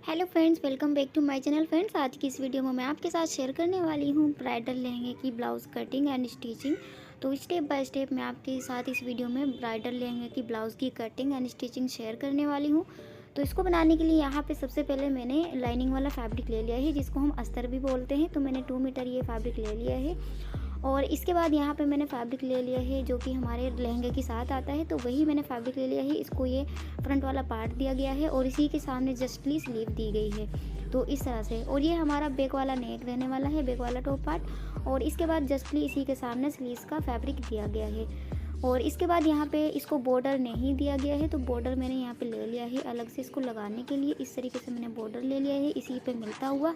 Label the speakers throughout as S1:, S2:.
S1: Hello friends, welcome back to my channel. Friends, आज की इस वीडियो में मैं आपके साथ शेयर करने वाली हूँ ब्राइडल लहंगे की ब्लाउज़ कटिंग एंड स्टिचिंग। तो स्टेप बाय स्टेप मैं आपके साथ इस वीडियो में ब्राइडल लहंगे की ब्लाउज़ की कटिंग एंड स्टिचिंग शेयर करने वाली हूँ। तो इसको बनाने के लिए यहाँ पे सबसे पहले मैंने लाइनिंग वाला फैब्रिक ले लिया है, जिसको हम अस्तर भी बोलते हैं। तो मैंने 2 मीटर ये फैब्रिक ले लिया है और इसके बाद यहाँ पे मैंने फैब्रिक ले लिया है जो कि हमारे लहंगे के साथ आता है। तो वही मैंने फैब्रिक ले लिया है, इसको ये फ्रंट वाला पार्ट दिया गया है और इसी के सामने जस्टली स्लीव दी गई है। तो इस तरह से, और ये हमारा बैक वाला नेक रहने वाला है, बैक वाला टॉप पार्ट, और इसके बाद जस्टली इसी के सामने स्लीव्स का फैब्रिक दिया गया है। और इसके बाद यहाँ पे इसको बॉर्डर नहीं दिया गया है, तो बॉर्डर मैंने यहाँ पे ले लिया है अलग से इसको लगाने के लिए। इस तरीके से मैंने बॉर्डर ले लिया है इसी पे मिलता हुआ।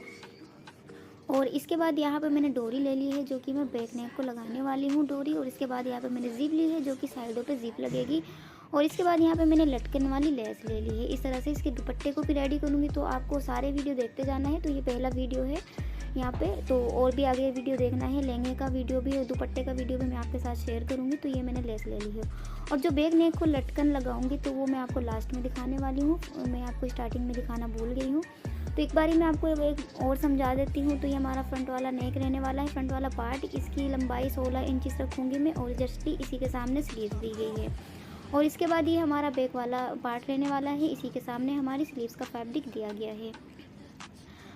S1: और इसके बाद यहाँ पे मैंने डोरी ले ली है जो कि मैं बैक नेक को लगाने वाली हूँ डोरी। और इसके बाद यहाँ पे मैंने जिप ली है जो कि साइडों पे जिप लगेगी। और इसके बाद यहाँ पे मैंने लटकन वाली लेस ले ली है। इस तरह से इसके दुपट्टे को भी रेडी करूँगी। तो आपको सारे वीडियो देखते जाना है। तो ये पहला वीडियो है यहाँ पे, तो और भी आगे वीडियो देखना है। लहंगे का वीडियो भी और दुपट्टे का वीडियो भी मैं आपके साथ शेयर करूँगी। तो ये मैंने लेस ले ली है और जो बैक नेक को लटकन लगाऊंगी तो वो मैं आपको लास्ट में दिखाने वाली हूँ। मैं आपको स्टार्टिंग में दिखाना भूल गई हूँ। तो एक बारी मैं आपको एक और समझा देती हूँ। तो ये हमारा फ्रंट वाला नेक रहने वाला है, फ्रंट वाला पार्ट। इसकी लंबाई 16 इंचेस रखूँगी मैं और जस्टली इसी के सामने स्लीव्स दी गई है। और इसके बाद ये हमारा बैक वाला पार्ट रहने वाला है, इसी के सामने हमारी स्लीव्स का फैब्रिक दिया गया है।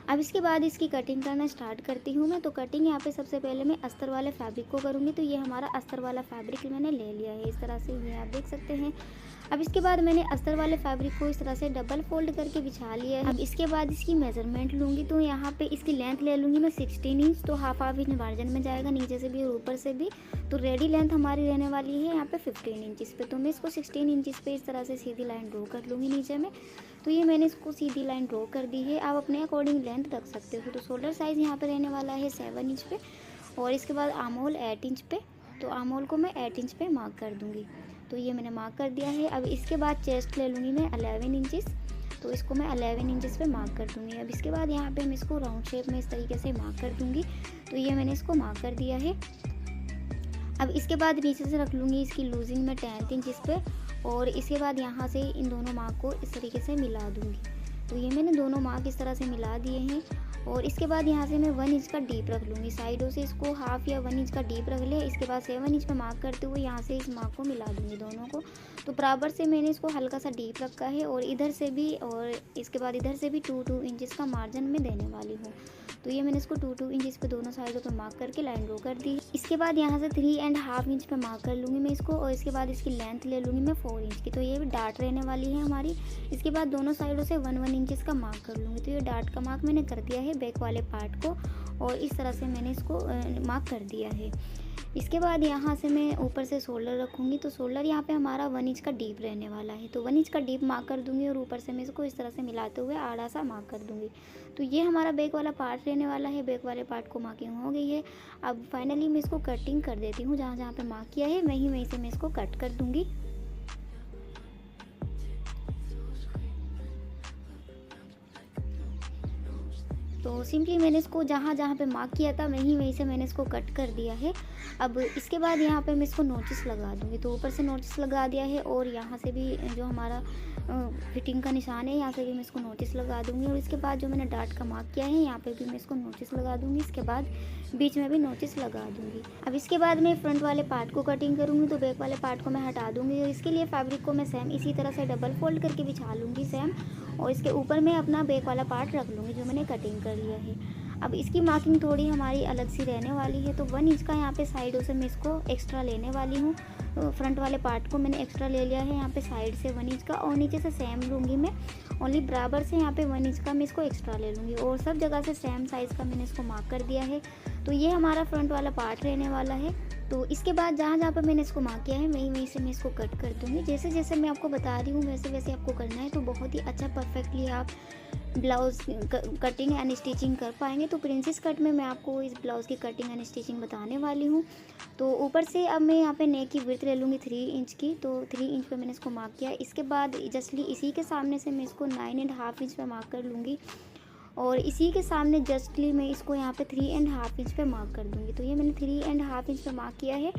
S1: अब इसके बाद इसकी कटिंग करना स्टार्ट करती हूँ मैं। तो कटिंग यहाँ पे सबसे पहले मैं अस्तर वाले फैब्रिक को करूँगी। तो ये हमारा अस्तर वाला फैब्रिक मैंने ले लिया है इस तरह से, ये आप देख सकते हैं। अब इसके बाद मैंने अस्तर वाले फैब्रिक को इस तरह से डबल फोल्ड करके बिछा लिया है। अब इसके बाद इसकी मेजरमेंट लूँगी। तो यहाँ पे इसकी लेंथ ले लूँगी मैं 16 इंच। तो हाफ इंच मार्जिन में जाएगा, नीचे से भी और ऊपर से भी। तो रेडी लेंथ हमारी रहने वाली है यहाँ पे 15 इंचज़ पे। तो मैं इसको 16 इंचज़ पे इस तरह से सीधी लाइन ड्रॉ कर लूँगी नीचे में। तो ये मैंने इसको सीधी लाइन ड्रॉ कर दी है। आप अपने अकॉर्डिंग लेंथ रख सकते हो। तो शोल्डर साइज़ यहाँ पे रहने वाला है 7 इंच पे और इसके बाद आर्म होल 8 इंच पे। तो आर्म होल को मैं 8 इंच पे मार्क कर दूँगी। तो ये मैंने मार्क कर दिया है। अब इसके बाद चेस्ट ले लूँगी मैं 11 इंचज़। तो इसको मैं 11 इंचज़ पे मार्क कर दूँगी। अब इसके बाद यहाँ पे मैं इसको राउंड शेप में इस तरीके से मार्क कर दूँगी। तो ये मैंने इसको मार्क कर दिया है। अब इसके बाद नीचे से रख लूँगी इसकी लूजिंग में 10 इंच इस पे और इसके बाद यहाँ से इन दोनों मार्क को इस तरीके से मिला दूँगी। तो ये मैंने दोनों मार्क इस तरह से मिला दिए हैं। और इसके बाद यहाँ से मैं 1 इंच का डीप रख लूँगी। साइडों से इसको हाफ या 1 इंच का डीप रख ले। इसके बाद 7 इंच पे मार्क करते हुए यहाँ से इस मार्क को मिला दूँगी दोनों को। तो बराबर से मैंने इसको हल्का सा डीप रखा है और इधर से भी, और इसके बाद इधर से भी 2 इंचज़ का मार्जिन में देने वाली हूँ। तो ये मैंने इसको 2 इंचज़ पे दोनों साइडों पे मार्क करके लाइन ड्रॉ कर दी। इसके बाद यहाँ से 3.5 इंच पे मार्क कर लूँगी मैं इसको और इसके बाद इसकी लेंथ ले लूँगी मैं 4 इंच की। तो ये भी डार्ट रहने वाली है हमारी। इसके बाद दोनों साइडों से 1 इंचज़ का मार्क कर लूँगी। तो ये डार्ट का मार्क मैंने कर दिया है बैक वाले पार्ट को और इस तरह से मैंने इसको मार्क कर दिया है। इसके बाद यहाँ से मैं ऊपर से शोल्डर रखूँगी। तो शोल्डर यहाँ पे हमारा 1 इंच का डीप रहने वाला है। तो 1 इंच का डीप मार्क कर दूँगी और ऊपर से मैं इसको इस तरह से मिलाते हुए आड़ा सा मार्क कर दूँगी। तो ये हमारा बैक वाला पार्ट रहने वाला है। बैक वाले पार्ट को मार्किंग हो गई है। अब फाइनली मैं इसको कटिंग कर देती हूँ। जहाँ जहाँ पे मार्क किया है वहीं वहीं से मैं इसको कट कर दूँगी। तो सिंपली मैंने इसको जहाँ जहाँ पे मार्क किया था वहीं वहीं से मैंने इसको कट कर दिया है। अब इसके बाद यहाँ पे मैं इसको नोटिस लगा दूँगी। तो ऊपर से नोटिस लगा दिया है और यहाँ से भी जो हमारा फिटिंग का निशान है यहाँ से भी मैं इसको नोटिस लगा दूँगी। और इसके बाद जो मैंने डार्ट का मार्क किया है यहाँ पे भी मैं इसको नोटिस लगा दूँगी। इसके बाद बीच में भी नोटिस लगा दूँगी। अब इसके बाद मैं फ्रंट वाले पार्ट को कटिंग करूँगी। तो बैक वाले पार्ट को मैं हटा दूँगी और इसके लिए फैब्रिक को मैं सेम इसी तरह से डबल फोल्ड करके बिछा लूँगी सेम। और इसके ऊपर मैं अपना बैक वाला पार्ट रख लूँगी जो मैंने कटिंग कर लिया है। अब इसकी मार्किंग थोड़ी हमारी अलग सी रहने वाली है। तो 1 इंच का यहाँ पे साइडों से मैं इसको एक्स्ट्रा लेने वाली हूँ। तो फ्रंट वाले पार्ट को मैंने एक्स्ट्रा ले लिया है यहाँ पे साइड से 1 इंच का और नीचे से सेम लूँगी मैं। ओनली बराबर से यहाँ पे 1 इंच का मैं इसको एक्स्ट्रा ले लूँगी और सब जगह से सेम साइज़ का मैंने इसको मार्क कर दिया है। तो ये हमारा फ्रंट वाला पार्ट रहने वाला है। तो इसके बाद जहाँ जहाँ पर मैंने इसको मार्क किया है वहीं वहीं से मैं इसको कट कर दूँगी। जैसे जैसे मैं आपको बता रही हूँ वैसे वैसे आपको करना है। तो बहुत ही अच्छा परफेक्टली आप ब्लाउज़ कटिंग एंड स्टिचिंग कर पाएंगे। तो प्रिंसेस कट में मैं आपको इस ब्लाउज़ की कटिंग एंड स्टिचिंग बताने वाली हूँ। तो ऊपर से अब मैं यहाँ पे नेक की विड्थ ले लूँगी 3 इंच की। तो 3 इंच पे मैंने इसको मार्क किया। इसके बाद जस्टली इसी के सामने से मैं इसको 9.5 इंच पे मार्क कर लूँगी और इसी के सामने जस्टली मैं इसको यहाँ पे 3.5 इंच पे मार्क कर दूँगी। तो ये मैंने 3.5 इंच पे मार्क किया है।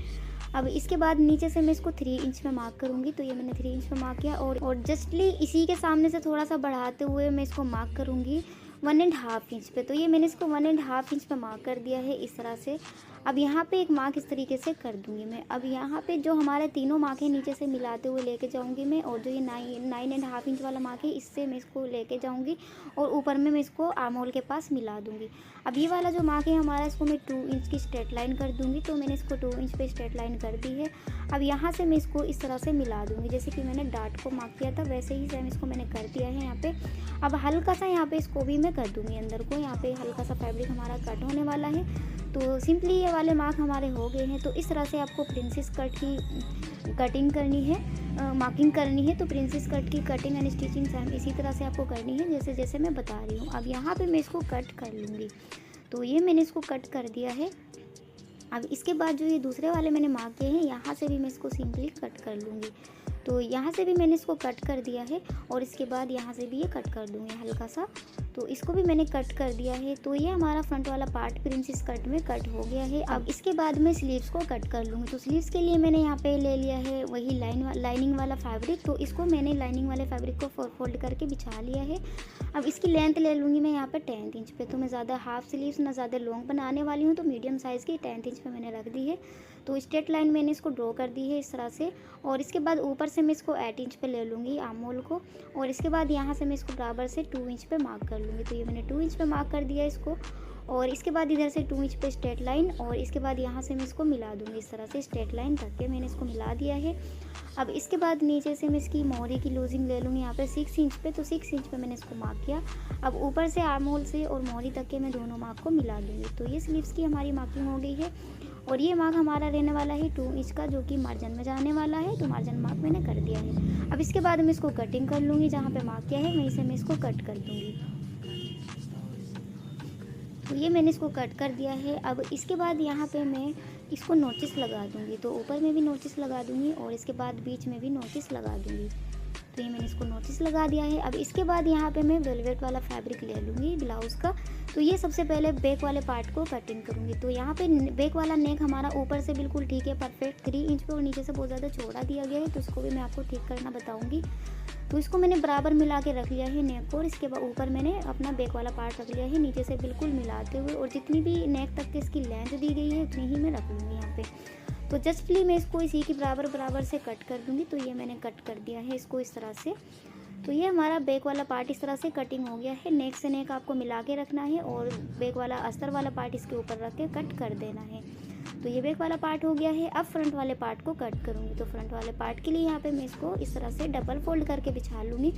S1: अब इसके बाद नीचे से मैं इसको 3 इंच पे मार्क करूँगी। तो ये मैंने 3 इंच पे मार्क किया और जस्टली इसी के सामने से थोड़ा सा बढ़ाते हुए मैं इसको मार्क करूँगी 1.5 इंच पे। तो ये मैंने इसको 1.5 इंच पे मार्क कर दिया है इस तरह से। अब यहाँ पे एक मार्क इस तरीके से कर दूँगी मैं। अब यहाँ पे जो हमारे तीनों मार्क हैं नीचे से मिलाते हुए लेके जाऊँगी मैं, और जो ये 9.5 इंच वाला मार्क है इससे मैं इसको लेके जाऊँगी और ऊपर में मैं इसको आर्म होल के पास मिला दूँगी। अब ये वाला जो मार्क है हमारा, इसको मैं 2 इंच की स्ट्रेट लाइन कर दूँगी। तो मैंने इसको 2 इंच पे स्ट्रेट लाइन कर दी है। अब यहाँ से मैं इसको इस तरह से मिला दूँगी, जैसे कि मैंने डार्ट को मार्क किया था वैसे ही सेम इसको मैंने कर दिया है यहाँ पे। अब हल्का सा यहाँ पे इसको भी मैं कर दूँगी अंदर को, यहाँ पे हल्का सा फैब्रिक हमारा कट होने वाला है। तो सिंपली ये वाले मार्क हमारे हो गए हैं। तो इस तरह से आपको प्रिंसेस कट की कटिंग करनी है, मार्किंग करनी है। तो प्रिंसेस कट की कटिंग एंड स्टिचिंग सेम इसी तरह से आपको करनी है जैसे जैसे मैं बता रही हूँ। अब यहाँ पे मैं इसको कट कर लूँगी। तो ये मैंने इसको कट कर दिया है। अब इसके बाद जो ये दूसरे वाले मैंने मार्क किए हैं यहाँ से भी मैं इसको सिंपली कट कर लूँगी। तो यहाँ से भी मैंने इसको कट कर दिया है और इसके बाद यहाँ से भी ये कट कर दूँगी हल्का सा। तो इसको भी मैंने कट कर दिया है। तो ये हमारा फ्रंट वाला पार्ट प्रिंसेस कट में कट हो गया है। अब इसके बाद मैं स्लीव्स को कट कर लूँगी। तो स्लीव्स के लिए मैंने यहाँ पे ले लिया है वही लाइनिंग वाला फैब्रिक। तो इसको मैंने लाइनिंग वाले फैब्रिक को फोल्ड करके बिछा लिया है। अब इसकी लेंथ ले लूँगी मैं यहाँ पे 10 इंच पे। तो मैं ज़्यादा हाफ स्लीव्स ना ज़्यादा लॉन्ग बनाने वाली हूँ, तो मीडियम साइज़ की 10 इंच पे मैंने रख दी है। तो स्ट्रेट लाइन मैंने इसको ड्रॉ कर दी है इस तरह से। और इसके बाद ऊपर से मैं इसको 8 इंच पे ले लूँगी आर्म होल को, और इसके बाद यहाँ से मैं इसको बराबर से 2 इंच पे मार्क कर लूँगी। तो ये मैंने 2 इंच पे मार्क कर दिया इसको, और इसके बाद इधर से 2 इंच पे स्ट्रेट लाइन, और इसके बाद यहाँ से मैं इसको मिला दूँगी इस तरह से स्ट्रेट लाइन तक के मैंने इसको मिला दिया है। अब इसके बाद नीचे से मैं इसकी मोहरी की लूजिंग ले लूँगी यहाँ पे 6 इंच पे। तो 6 इंच पे मैंने इसको मार्क किया। अब ऊपर से आर्म होल से और मोहरी तक के मैं दोनों मार्क को मिला दूँगी। तो ये स्लीव्स की हमारी मार्किंग हो गई है। और ये मार्क हमारा रहने वाला है 2 इंच का, जो कि मार्जिन में जाने वाला है। तो मार्जिन मार्क मैंने कर दिया है। अब इसके बाद मैं इसको कटिंग कर लूँगी, जहाँ पे मार्क किया है वहीं से मैं इसको कट कर दूँगी। तो ये मैंने इसको कट कर दिया है। अब इसके बाद यहाँ पे मैं इसको नोचिस लगा दूँगी। तो ऊपर में भी नोचिस लगा दूँगी और इसके बाद बीच में भी नोचिस लगा दूँगी। तो ये मैंने इसको नोचिस लगा दिया है। अब इसके बाद यहाँ पे मैं वेलवेट वाला फैब्रिक ले लूँगी ब्लाउज़ का। तो ये सबसे पहले बैक वाले पार्ट को कटिंग करूँगी। तो यहाँ पे बैक वाला नेक हमारा ऊपर से बिल्कुल ठीक है परफेक्ट 3 इंच पे, और नीचे से बहुत ज़्यादा चौड़ा दिया गया है। तो इसको भी मैं आपको ठीक करना बताऊँगी। तो इसको मैंने बराबर मिला के रख लिया है नेक को, और इसके बाद ऊपर मैंने अपना बैक वाला पार्ट रख लिया है नीचे से बिल्कुल मिलाते हुए, और जितनी भी नेक तक की इसकी लेंथ दी गई है उतनी ही मैं रख लूँगी यहाँ पे। तो जस्टली मैं इसको इसी की बराबर से कट कर दूँगी। तो ये मैंने कट कर दिया है इसको इस तरह से। तो ये हमारा बैक वाला पार्ट इस तरह से कटिंग हो गया है। नेक से नेक आपको मिला के रखना है और बैक वाला अस्तर वाला पार्ट इसके ऊपर रख के कट कर देना है। तो ये बैक वाला पार्ट हो गया है। अब फ्रंट वाले पार्ट को कट करूँगी। तो फ्रंट वाले पार्ट के लिए यहाँ पे मैं इसको इस तरह से डबल फोल्ड करके बिछा लूँगी।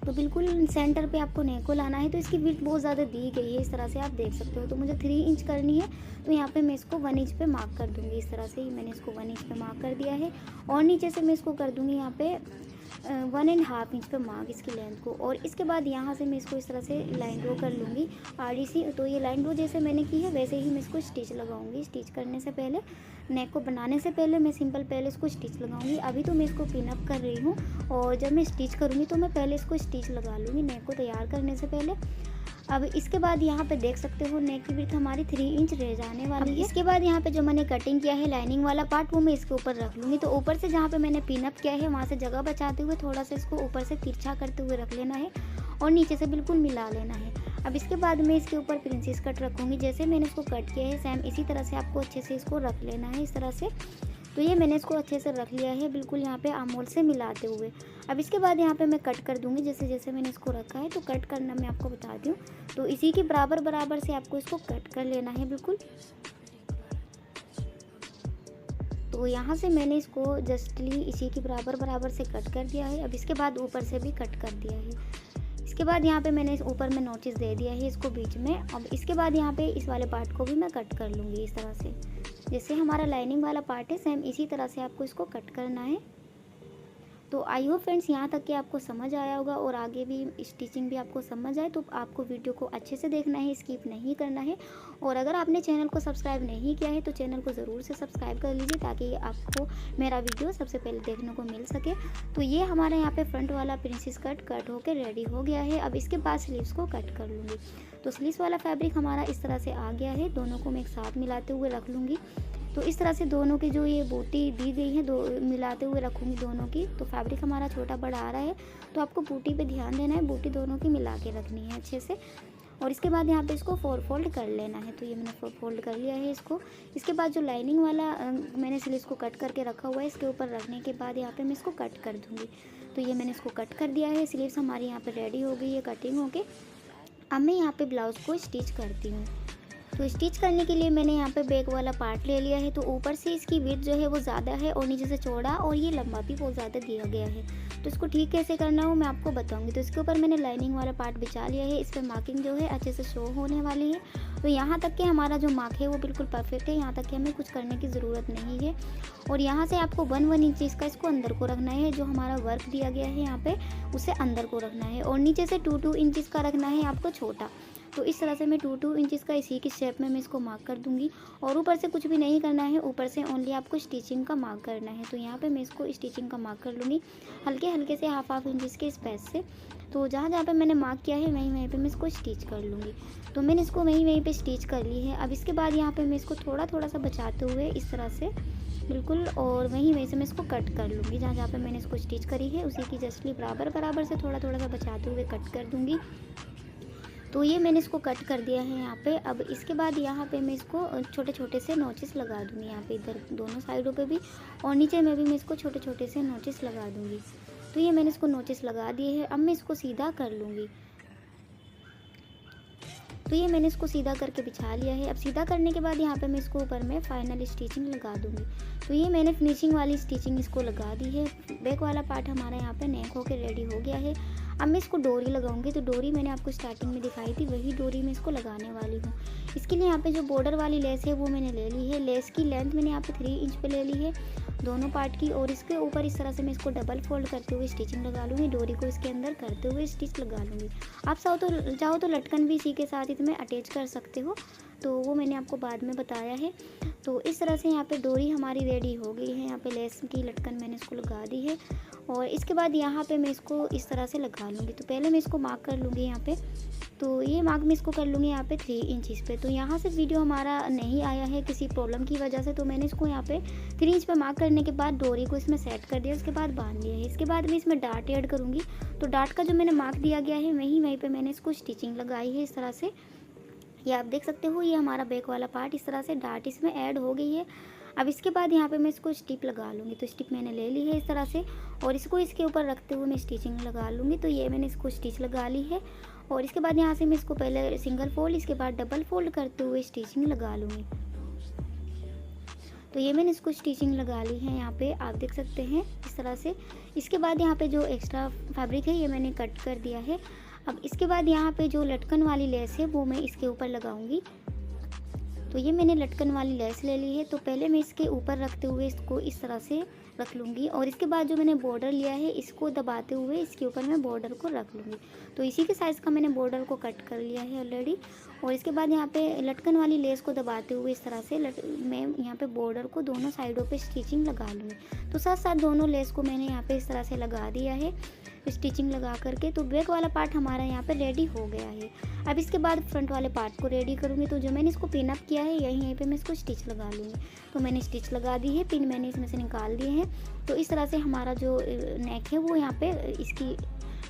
S1: तो बिल्कुल सेंटर पे आपको नेक को लाना है। तो इसकी विड्थ बहुत ज़्यादा दी गई है, इस तरह से आप देख सकते हो। तो मुझे 3 इंच करनी है, तो यहाँ पे मैं इसको 1 इंच पे मार्क कर दूँगी इस तरह से। मैंने इसको 1 इंच पे मार्क कर दिया है, और नीचे से मैं इसको कर दूँगी यहाँ पे 1.5 इंच पे मार्क इसकी लेंथ को। और इसके बाद यहाँ से मैं इसको इस तरह से लाइन ड्रॉ कर लूँगी आड़ी सी। तो ये लाइन ड्रॉ जैसे मैंने की है वैसे ही मैं इसको स्टिच लगाऊंगी। स्टिच करने से पहले, नेक को बनाने से पहले मैं सिंपल पहले इसको स्टिच लगाऊंगी। अभी तो मैं इसको पिन अप कर रही हूँ, और जब मैं स्टिच करूँगी तो मैं पहले इसको स्टिच लगा लूँगी नेक को तैयार करने से पहले। अब इसके बाद यहाँ पे देख सकते हो नेक की विड्थ हमारी 3 इंच रह जाने वाली है। इसके बाद यहाँ पे जो मैंने कटिंग किया है लाइनिंग वाला पार्ट, वो मैं इसके ऊपर रख लूँगी। तो ऊपर से जहाँ पे मैंने पिन अप किया है वहाँ से जगह बचाते हुए थोड़ा सा इसको ऊपर से तिरछा करते हुए रख लेना है, और नीचे से बिल्कुल मिला लेना है। अब इसके बाद मैं इसके ऊपर प्रिंसेस कट रखूँगी। जैसे मैंने इसको कट किया है सेम इसी तरह से आपको अच्छे से इसको रख लेना है इस तरह से। तो ये मैंने इसको अच्छे से रख लिया है बिल्कुल यहाँ पे आर्म होल से मिलाते हुए। अब इसके बाद यहाँ पे मैं कट कर दूँगी जैसे जैसे मैंने इसको रखा है। तो कट करना मैं आपको बताती हूँ। तो इसी के बराबर से आपको इसको कट कर लेना है बिल्कुल। तो यहाँ से मैंने इसको जस्टली इसी के बराबर से कट कर दिया है। अब इसके बाद ऊपर से भी कट कर दिया है। इसके बाद यहाँ पे मैंने इस ऊपर में नोचिस दे दिया है इसको बीच में। अब इसके बाद यहाँ पे इस वाले पार्ट को भी मैं कट कर लूँगी इस तरह से। जैसे हमारा लाइनिंग वाला पार्ट है सेम इसी तरह से आपको इसको कट करना है। तो आई होप फ्रेंड्स यहाँ तक कि आपको समझ आया होगा, और आगे भी स्टिचिंग भी आपको समझ आए। तो आपको वीडियो को अच्छे से देखना है, स्किप नहीं करना है। और अगर आपने चैनल को सब्सक्राइब नहीं किया है तो चैनल को ज़रूर से सब्सक्राइब कर लीजिए, ताकि आपको मेरा वीडियो सबसे पहले देखने को मिल सके। तो ये हमारे यहाँ पे फ्रंट वाला प्रिंसेस कट होकर रेडी हो गया है। अब इसके बाद स्लीव्स को कट कर लूँगी। तो स्लीव्स वाला फैब्रिक हमारा इस तरह से आ गया है। दोनों को मैं एक साथ मिलाते हुए रख लूँगी। तो इस तरह से दोनों की जो ये बूटी दी गई है, दो मिलाते हुए रखूँगी दोनों की। तो फैब्रिक हमारा छोटा बड़ा आ रहा है, तो आपको बूटी पे ध्यान देना है, बूटी दोनों की मिला के रखनी है अच्छे से। और इसके बाद यहाँ पे इसको 4 फोल्ड कर लेना है। तो ये मैंने 4 फोल्ड कर लिया है इसको। इसके बाद जो लाइनिंग वाला मैंने स्लीव्स को कट करके रखा हुआ है, इसके ऊपर रखने के बाद यहाँ पे मैं इसको कट कर दूँगी। तो ये मैंने इसको कट कर दिया है, स्लीव्स हमारी यहाँ पे रेडी हो गई है कटिंग होके। अब मैं यहाँ पे ब्लाउज़ को स्टिच करती हूँ। तो स्टिच करने के लिए मैंने यहाँ पे बैक वाला पार्ट ले लिया है। तो ऊपर से इसकी विड्थ जो है वो ज़्यादा है और नीचे से चौड़ा, और ये लंबा भी बहुत ज़्यादा दिया गया है। तो इसको ठीक कैसे करना हो मैं आपको बताऊंगी। तो इसके ऊपर मैंने लाइनिंग वाला पार्ट बिछा लिया है, इस पर मार्किंग जो है अच्छे से शो होने वाली है। तो यहाँ तक कि हमारा जो मार्क है वो बिल्कुल परफेक्ट है, यहाँ तक कि हमें कुछ करने की ज़रूरत नहीं है। और यहाँ से आपको 1 इंच का इसको अंदर को रखना है, जो हमारा वर्क दिया गया है यहाँ पे उसे अंदर को रखना है। और नीचे से 2 इंच का रखना है आपको छोटा। तो इस तरह से मैं 2 इंच का इसी की शेप में मैं इसको मार्क कर दूंगी। और ऊपर से कुछ भी नहीं करना है, ऊपर से ओनली आपको स्टिचिंग का मार्क करना है। तो यहाँ पे मैं इसको स्टिचिंग का मार्क कर लूँगी हल्के हल्के से हाफ इंच के स्पेस से। तो जहाँ जहाँ पे मैंने मार्क किया है वहीं पे मैं इसको स्टिच कर लूँगी। तो मैंने इसको वहीं पे स्टिच कर ली है। अब इसके बाद यहाँ पे मैं इसको थोड़ा थोड़ा सा बचाते हुए इस तरह से बिल्कुल, और वहीं से मैं इसको कट कर लूँगी। जहाँ जहाँ पे मैंने इसको स्टिच करी है उसी की जस्टली बराबर से थोड़ा थोड़ा सा बचाते हुए कट कर दूँगी। तो ये मैंने इसको कट कर दिया है यहाँ पे। अब इसके बाद यहाँ पे मैं इसको छोटे छोटे से नोचेस लगा दूँगी, यहाँ पे इधर दोनों साइडों पे भी, और नीचे में भी मैं इसको छोटे छोटे से नोचेस लगा दूँगी। तो ये मैंने इसको नोचेस लगा दिए हैं। अब मैं इसको सीधा कर लूँगी। तो ये मैंने इसको सीधा करके बिछा लिया है। अब सीधा करने के बाद यहाँ पे मैं इसको ऊपर में फाइनल स्टिचिंग लगा दूँगी। तो ये मैंने फिनिशिंग वाली स्टिचिंग इसको लगा दी है। बैक वाला पार्ट हमारा यहाँ पे नेक होके रेडी हो गया है। अब मैं इसको डोरी लगाऊंगी। तो डोरी मैंने आपको स्टार्टिंग में दिखाई थी, वही डोरी मैं इसको लगाने वाली हूँ। इसके लिए यहाँ पे जो बॉर्डर वाली लेस है वो मैंने ले ली है। लेस की लेंथ मैंने यहाँ पे 3 इंच पे ले ली है दोनों पार्ट की। और इसके ऊपर इस तरह से मैं इसको डबल फोल्ड करते हुए स्टिचिंग लगा लूँगी, डोरी को इसके अंदर करते हुए स्टिच लगा लूँगी। आप चाहो तो लटकन भी इसी के साथ इसमें अटैच कर सकते हो, तो वो मैंने आपको बाद में बताया है। तो इस तरह से यहाँ पे डोरी हमारी रेडी हो गई है। यहाँ पे लेस की लटकन मैंने इसको लगा दी है। और इसके बाद यहाँ पे मैं इसको इस तरह से लगा लूँगी। तो पहले मैं इसको मार्क कर लूँगी यहाँ पे। तो ये मार्क मैं इसको कर लूँगी यहाँ पे 3 इंच पे। तो यहाँ से वीडियो हमारा नहीं आया है किसी प्रॉब्लम की वजह से, तो मैंने इसको यहाँ पे 3 इंच पे मार्क करने के बाद डोरी को इसमें सेट कर दिया, उसके बाद बांध दिया है। इसके बाद मैं इसमें डार्ट ऐड करूँगी। तो डार्ट का जो मैंने मार्क दिया गया है वहीं पे मैंने इसको स्टिचिंग लगाई है इस तरह से। ये आप देख सकते हो, ये हमारा बैक वाला पार्ट इस तरह से डार्ट इसमें ऐड हो गई है। अब इसके बाद यहाँ पे मैं इसको स्टिप लगा लूँगी। तो स्टिप मैंने ले ली है इस तरह से, और इसको इसके ऊपर रखते हुए मैं स्टिचिंग लगा लूँगी। तो ये मैंने इसको स्टिच लगा ली है। और इसके बाद यहाँ से मैं इसको पहले सिंगल फोल्ड, इसके बाद डबल फोल्ड करते हुए स्टिचिंग लगा लूँगी। तो ये मैंने इसको स्टिचिंग लगा ली है यहाँ पे, आप देख सकते हैं इस तरह से। इसके बाद यहाँ पे जो एक्स्ट्रा फैब्रिक है ये मैंने कट कर दिया है। अब इसके बाद यहाँ पे जो लटकन वाली लेस है वो मैं इसके ऊपर लगाऊंगी। तो ये मैंने लटकन वाली लेस ले ली है। तो पहले मैं इसके ऊपर रखते हुए इसको इस तरह से रख लूँगी, और इसके बाद जो मैंने बॉर्डर लिया है इसको दबाते हुए इसके ऊपर मैं बॉर्डर को रख लूँगी। तो इसी के साइज़ का मैंने बॉर्डर को कट कर लिया है ऑलरेडी। और इसके बाद यहाँ पे लटकन वाली लेस को दबाते हुए इस तरह से मैं यहाँ पे बॉर्डर को दोनों साइडों पे स्टिचिंग लगा लूँगी। तो साथ साथ दोनों लेस को मैंने यहाँ पे इस तरह से लगा दिया है स्टिचिंग लगा करके। तो बैक वाला पार्ट हमारा यहाँ पे रेडी हो गया है। अब इसके बाद फ्रंट वाले पार्ट को रेडी करूँगी। तो जो मैंने इसको पिन अप किया है यहीं पे मैं इसको स्टिच लगा लूँगी। तो मैंने स्टिच लगा दी है, पिन मैंने इसमें से निकाल दिए हैं। तो इस तरह से हमारा जो नेक है वो यहाँ पे इसकी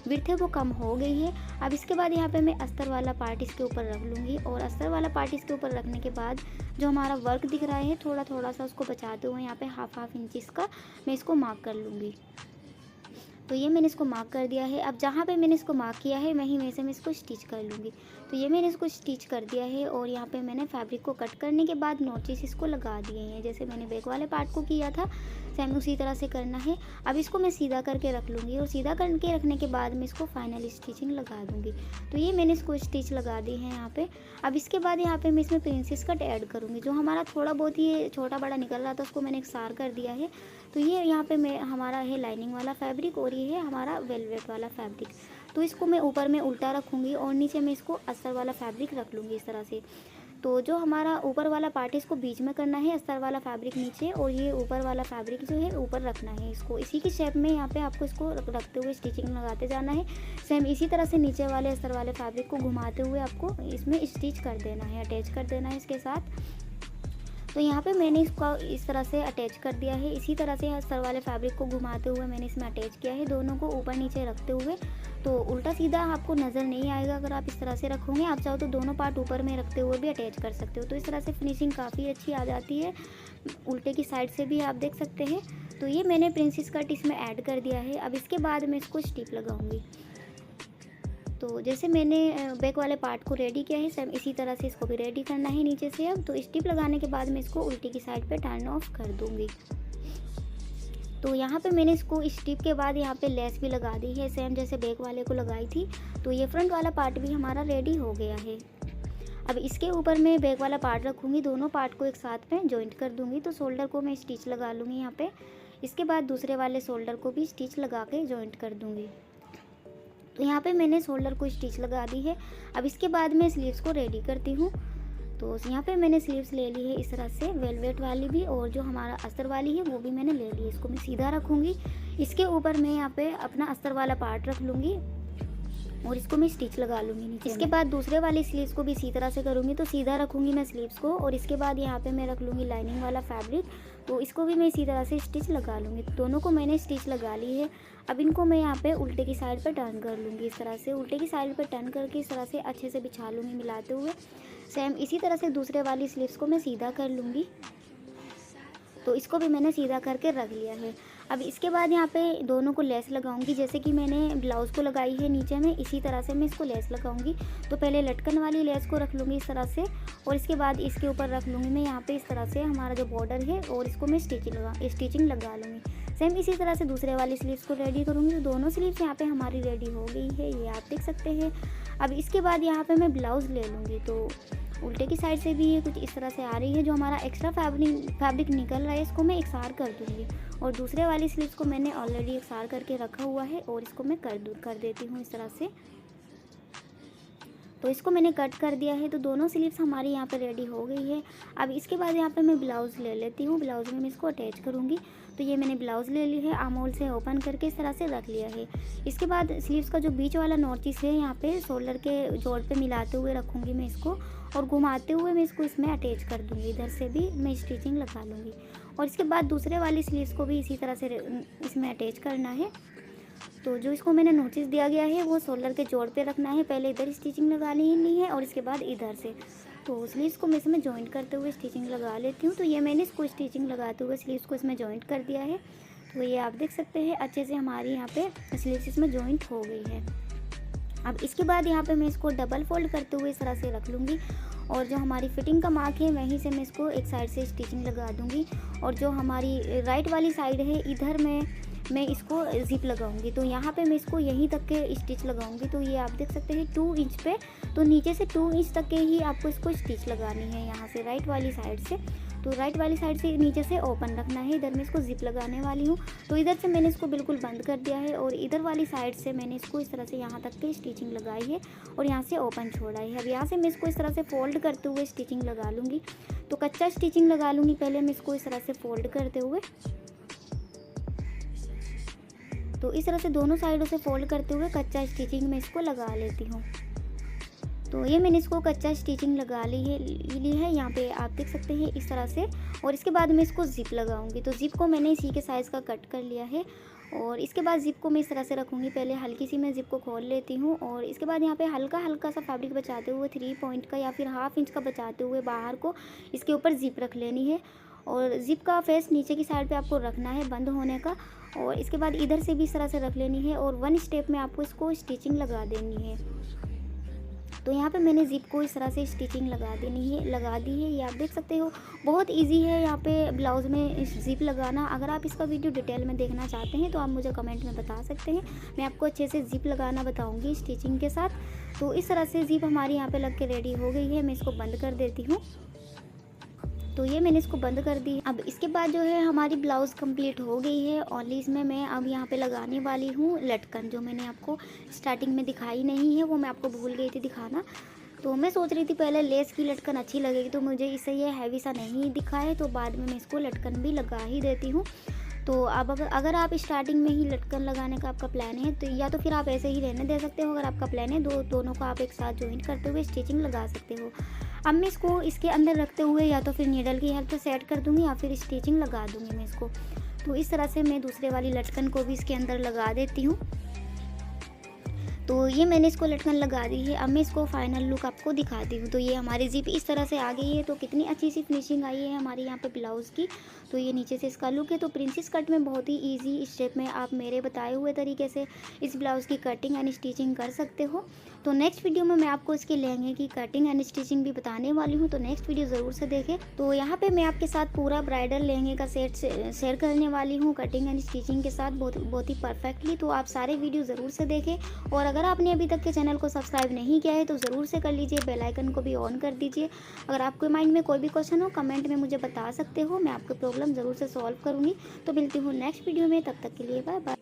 S1: विड्थ है वो कम हो गई है। अब इसके बाद यहाँ पे मैं अस्तर वाला पार्ट इसके ऊपर रख लूँगी, और अस्तर वाला पार्ट इसके ऊपर रखने के बाद जो हमारा वर्क दिख रहा है थोड़ा थोड़ा सा उसको बचाते हुए यहाँ पे हाफ इंच का मैं इसको मार्क कर लूँगी। तो ये मैंने इसको मार्क कर दिया है। अब जहाँ पे मैंने इसको मार्क किया है वहीं में से मैं इसको स्टिच कर लूँगी। तो ये मैंने इसको स्टिच कर दिया है, और यहाँ पे मैंने फैब्रिक को कट करने के बाद नोचेस इसको लगा दिए हैं। जैसे मैंने बैक वाले पार्ट को किया था सेम उसी तरह से करना है। अब इसको मैं सीधा करके रख लूँगी, और सीधा करके रखने के बाद मैं इसको फाइनल स्टिचिंग लगा दूँगी। तो ये मैंने इसको स्टिच लगा दी है यहाँ पे। अब इसके बाद यहाँ पे मैं इसमें प्रिंसेस कट ऐड करूँगी। जो हमारा थोड़ा बहुत ही छोटा बड़ा निकल रहा था उसको मैंने एकसार कर दिया है। तो ये यहाँ पे मैं हमारा है लाइनिंग वाला फैब्रिक, और ये है हमारा वेलवेट वाला फैब्रिक। तो इसको मैं ऊपर में उल्टा रखूँगी और नीचे में इसको अस्तर वाला फैब्रिक रख लूँगी इस तरह से। तो जो हमारा ऊपर वाला पार्ट है इसको बीच में करना है, अस्तर वाला फैब्रिक नीचे, और ये ऊपर वाला फैब्रिक जो है ऊपर रखना है इसको। इसी की शेप में यहाँ पे आपको इसको रखते हुए स्टिचिंग लगाते जाना है। सेम इसी तरह से नीचे वाले अस्तर वाले फैब्रिक को घुमाते हुए आपको इसमें स्टिच कर देना है, अटैच कर देना है इसके साथ। तो यहाँ पे मैंने इसको इस तरह से अटैच कर दिया है। इसी तरह से अस्तर वाले फैब्रिक को घुमाते हुए मैंने इसमें अटैच किया है, दोनों को ऊपर नीचे रखते हुए। तो उल्टा सीधा आपको नज़र नहीं आएगा अगर आप इस तरह से रखोगे। आप चाहो तो दोनों पार्ट ऊपर में रखते हुए भी अटैच कर सकते हो। तो इस तरह से फिनिशिंग काफ़ी अच्छी आ जाती है, उल्टे की साइड से भी आप देख सकते हैं। तो ये मैंने प्रिंसेस कट इसमें ऐड कर दिया है। अब इसके बाद मैं इसको स्टिप लगाऊंगी। तो जैसे मैंने बैक वाले पार्ट को रेडी किया है, सेम इसी तरह से इसको भी रेडी करना है नीचे से। अब तो स्टिप लगाने के बाद मैं इसको उल्टी की साइड पे टर्न ऑफ कर दूंगी। तो यहाँ पे मैंने इसको स्टिप के बाद यहाँ पे लेस भी लगा दी है, सेम जैसे बैक वाले को लगाई थी। तो ये फ्रंट वाला पार्ट भी हमारा रेडी हो गया है। अब इसके ऊपर मैं बैक वाला पार्ट रखूँगी, दोनों पार्ट को एक साथ में जॉइंट कर दूँगी। तो शोल्डर को मैं स्टिच लगा लूँगी यहाँ पे। इसके बाद दूसरे वाले शोल्डर को भी स्टिच लगा के जॉइंट कर दूँगी। तो यहाँ पे मैंने शोल्डर को स्टिच लगा दी है। अब इसके बाद मैं स्लीव्स को रेडी करती हूँ। तो यहाँ पे मैंने स्लीव्स ले ली है इस तरह से, वेलवेट वाली भी, और जो हमारा अस्तर वाली है वो भी मैंने ले ली है। इसको मैं सीधा रखूँगी, इसके ऊपर मैं यहाँ पे अपना अस्तर वाला पार्ट रख लूँगी और इसको मैं स्टिच लगा लूँगी नीचे। इसके बाद दूसरे वाली स्लीव्स को भी इसी तरह से करूँगी। तो सीधा रखूँगी मैं स्लीव्स को, और इसके बाद यहाँ पे मैं रख लूँगी लाइनिंग वाला फैब्रिक। तो इसको भी मैं इसी तरह से स्टिच लगा लूँगी। दोनों को मैंने स्टिच लगा ली है। अब इनको मैं यहाँ पे उल्टे की साइड पर टर्न कर लूँगी। इस तरह से उल्टे की साइड पर टर्न करके इस तरह से अच्छे से बिछा लूँगी मिलाते हुए। सेम इसी तरह से दूसरे वाली स्लीव्स को मैं सीधा कर लूँगी। तो इसको भी मैंने सीधा करके रख लिया है। अब इसके बाद यहाँ पे दोनों को लेस लगाऊंगी, जैसे कि मैंने ब्लाउज़ को लगाई है नीचे में, इसी तरह से मैं इसको लेस लगाऊंगी। तो पहले लटकन वाली लेस को रख लूँगी इस तरह से, और इसके बाद इसके ऊपर रख लूँगी मैं यहाँ पे इस तरह से हमारा जो बॉर्डर है, और इसको मैं स्टिचिंग लगा लूँगी। सेम इसी तरह से दूसरे वाली स्लीव्स को रेडी करूँगी। तो दोनों स्लीव्स यहाँ पे हमारी रेडी हो गई है, ये आप देख सकते हैं। अब इसके बाद यहाँ पे मैं ब्लाउज़ ले लूँगी। तो उल्टे की साइड से भी ये कुछ इस तरह से आ रही है। जो हमारा एक्स्ट्रा फैब्रिक निकल रहा है इसको मैं एकसार कर दूँगी, और दूसरे वाली स्लीव्स को मैंने ऑलरेडी एकसार करके रखा हुआ है, और इसको मैं कर देती हूँ इस तरह से। तो इसको मैंने कट कर दिया है। तो दोनों स्लीव्स हमारी यहाँ पे रेडी हो गई है। अब इसके बाद यहाँ पे मैं ब्लाउज़ ले लेती हूँ, ब्लाउज़ में मैं इसको अटैच करूँगी। तो ये मैंने ब्लाउज़ ले ली है, आर्म होल से ओपन करके इस तरह से रख लिया है। इसके बाद स्लीव्स का जो बीच वाला नोचिस है यहाँ पे शोल्डर के जोड़ पे मिलाते हुए रखूँगी मैं इसको, और घुमाते हुए मैं इसको इसमें अटैच कर दूँगी। इधर से भी मैं स्टिचिंग लगा लूँगी, और इसके बाद दूसरे वाली स्लीव्स को भी इसी तरह से इसमें अटैच करना है। तो जो इसको मैंने नोटिस दिया गया है वो शोल्डर के जोड़ पे रखना है। पहले इधर स्टिचिंग लगा लेनी है, और इसके बाद इधर से। तो स्लीव्स को मैं इसमें जॉइंट करते हुए स्टिचिंग लगा लेती हूँ। तो ये मैंने इसको स्टिचिंग लगाते हुए स्लीव्स को इसमें जॉइंट कर दिया है। तो ये आप देख सकते हैं अच्छे से हमारी यहाँ पे स्लीव्स इसमें जॉइंट हो गई है। अब इसके बाद यहाँ पे मैं इसको डबल फोल्ड करते हुए इस तरह से रख लूँगी, और जो हमारी फिटिंग का मार्क है वहीं से मैं इसको एक साइड से स्टिचिंग लगा दूँगी, और जो हमारी राइट वाली साइड है इधर मैं इसको ज़िप लगाऊंगी। तो यहाँ पे मैं इसको यहीं तक के स्टिच लगाऊंगी। तो ये आप देख सकते हैं 2 इंच पे, तो नीचे से 2 इंच तक के ही आपको इसको स्टिच लगानी है यहाँ से राइट वाली साइड से। तो राइट वाली साइड से नीचे से ओपन रखना है। इधर मैं इसको ज़िप लगाने वाली हूँ। तो इधर से मैंने इसको बिल्कुल बंद कर दिया है, और इधर वाली साइड से मैंने इसको इस तरह से यहाँ तक के स्टिचिंग लगाई है, और यहाँ से ओपन छोड़ा है। अब यहाँ से मैं इसको इस तरह से फोल्ड करते हुए स्टिचिंग लगा लूँगी। तो कच्चा स्टिचिंग लगा लूँगी पहले मैं इसको इस तरह से फोल्ड करते हुए। तो इस तरह से दोनों साइडों से फोल्ड करते हुए कच्चा स्टिचिंग मैं इसको लगा लेती हूँ। तो ये मैंने इसको कच्चा स्टिचिंग लगा ली है यहाँ पे आप देख सकते हैं इस तरह से। और इसके बाद मैं इसको ज़िप लगाऊंगी। तो ज़िप को मैंने इसी के साइज़ का कट कर लिया है, और इसके बाद ज़िप को मैं इस तरह से रखूँगी। पहले हल्की सी मैं ज़िप को खोल लेती हूँ, और इसके बाद यहाँ पे हल्का सा फैब्रिक बचाते हुए 3 पॉइंट का या फिर 1/2 इंच का बचाते हुए बाहर को इसके ऊपर ज़िप रख लेनी है। और ज़िप का फेस नीचे की साइड पे आपको रखना है बंद होने का, और इसके बाद इधर से भी इस तरह से रख लेनी है, और 1 स्टेप में आपको इसको स्टिचिंग लगा देनी है। तो यहाँ पे मैंने ज़िप को इस तरह से स्टिचिंग लगा दी है। ये आप देख सकते हो बहुत इजी है यहाँ पे ब्लाउज़ में ज़िप लगाना। अगर आप इसका वीडियो डिटेल में देखना चाहते हैं तो आप मुझे कमेंट में बता सकते हैं, मैं आपको अच्छे से ज़िप लगाना बताऊँगी स्टिचिंग के साथ। तो इस तरह से ज़िप हमारी यहाँ पे लग के रेडी हो गई है। मैं इसको बंद कर देती हूँ। तो ये मैंने इसको बंद कर दी। अब इसके बाद जो है हमारी ब्लाउज़ कंप्लीट हो गई है। ओनली इसमें मैं अब यहाँ पे लगाने वाली हूँ लटकन, जो मैंने आपको स्टार्टिंग में दिखाई नहीं है, वो मैं आपको भूल गई थी दिखाना। तो मैं सोच रही थी पहले लेस की लटकन अच्छी लगेगी, तो मुझे इससे ये हैवी सा नहीं दिखा है, तो बाद में मैं इसको लटकन भी लगा ही देती हूँ। तो अब अगर आप स्टार्टिंग में ही लटकन लगाने का आपका प्लान है तो या तो फिर आप ऐसे ही रहने दे सकते हो। अगर आपका प्लान है दोनों को आप एक साथ जॉइंट करते हुए स्टिचिंग लगा सकते हो। अब मैं इसको इसके अंदर रखते हुए या तो फिर नीडल की हेल्प से सेट कर दूँगी या फिर स्टिचिंग लगा दूँगी मैं इसको। तो इस तरह से मैं दूसरे वाली लटकन को भी इसके अंदर लगा देती हूँ। तो ये मैंने इसको लटकन लगा दी है। अब मैं इसको फाइनल लुक आपको दिखाती हूँ। तो ये हमारी ज़िप इस तरह से आ गई है। तो कितनी अच्छी सी फिनिशिंग आई है हमारे यहाँ पे ब्लाउज़ की। तो ये नीचे से इसका लुक है। तो प्रिंसेस कट में बहुत ही ईजी स्टेप में आप मेरे बताए हुए तरीके से इस ब्लाउज़ की कटिंग एंड स्टिचिंग कर सकते हो। तो नेक्स्ट वीडियो में मैं आपको इसके लहंगे की कटिंग एंड स्टिचिंग भी बताने वाली हूँ। तो नेक्स्ट वीडियो ज़रूर से देखें। तो यहाँ पे मैं आपके साथ पूरा ब्राइडल लहंगे का सेट शेयर करने वाली हूँ कटिंग एंड स्टिचिंग के साथ बहुत ही परफेक्टली। तो आप सारे वीडियो ज़रूर से देखें। और अगर आपने अभी तक के चैनल को सब्सक्राइब नहीं किया है तो ज़रूर से कर लीजिए, बेल आइकन को भी ऑन कर दीजिए। अगर आपके माइंड में कोई भी क्वेश्चन हो कमेंट में मुझे बता सकते हो, मैं आपकी प्रॉब्लम ज़रूर से सॉल्व करूँगी। तो मिलती हूँ नेक्स्ट वीडियो में, तब तक के लिए बाय बाय।